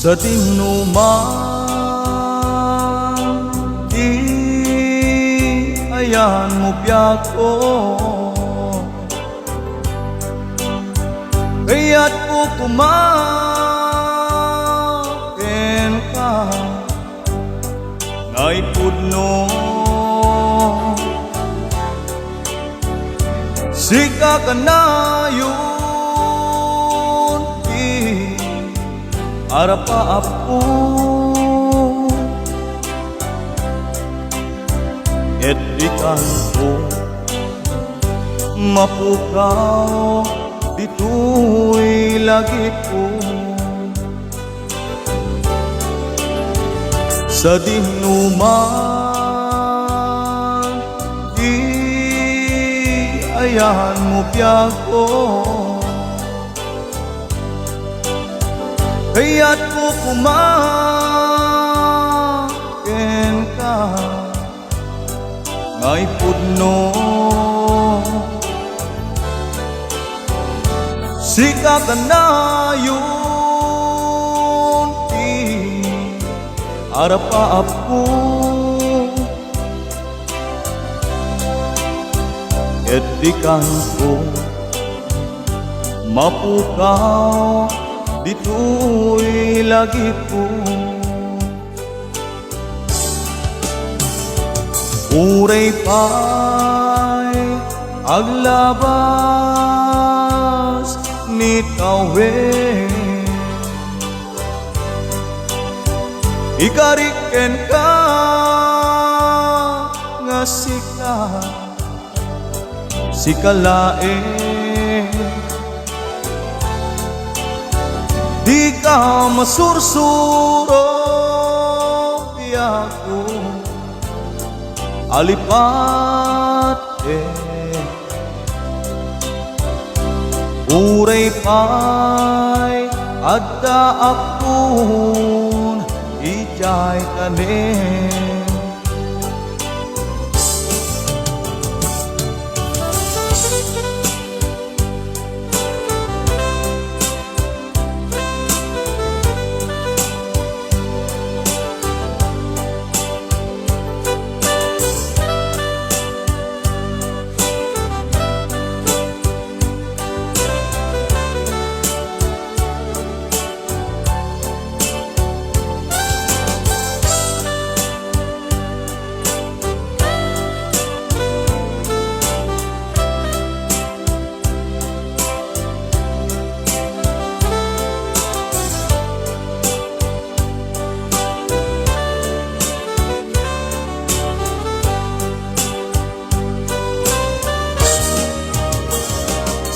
sa dinuman, di ayan mo biyako. Kaya't ko kumaken ka ngay pudno. Sika ka na yun, di arapa apo. Et di kanto mapukaw, dito'y lagi po sa dinuman, di ayan mo biyako. Kaya't ko kumaken ka ngay pudno. Sika ka na yun, di arapa apo. Et di kanto mapukaw, dito'y lagi po uray pa'y aglabas ni kawin. Ikariken ka nga sikalae, di ka masursuro biyako alipate. Uray pa'y adda akon ijay tanin.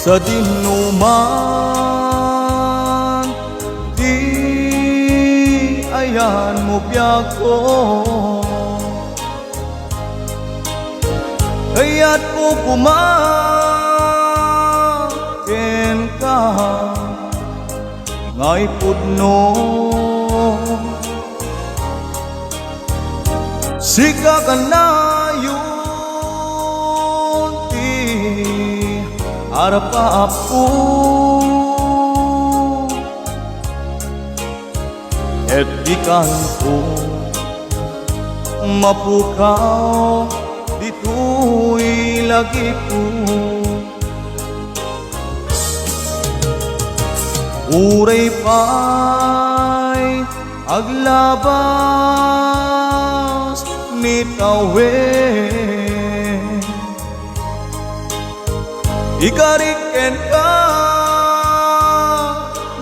Sa dinuman, di ayan mo biyako. Kaya't ko kumaken ka ngay pudno. Sika ka na yun, di arapa apo. Et di kanto mapukaw, dito'y lagi po uray pa'y aglabas ni tawin. Ikariken ka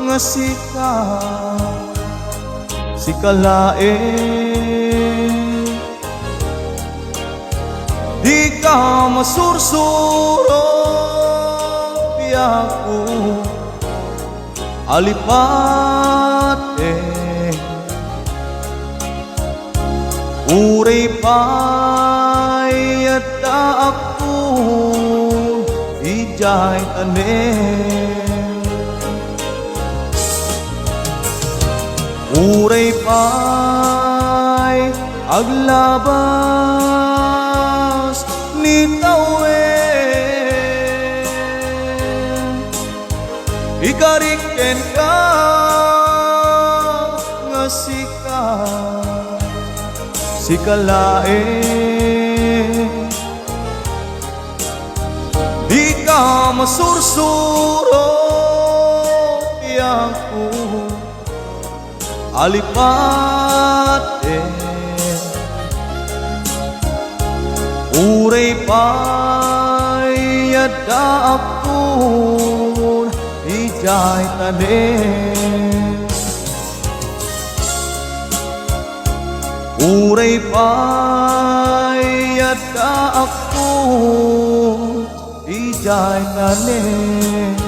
nga sikalae, di ka masursuro biyako alipate. Uray pa'y adda akon ijay tanin. Uray pa'y aglabas ni tawin. Ikariken ka sikat si kalain. Di ka masursuro tiyang ko alipate. Uray payada akon ijay tanin. Uray payada akon ijay tanin.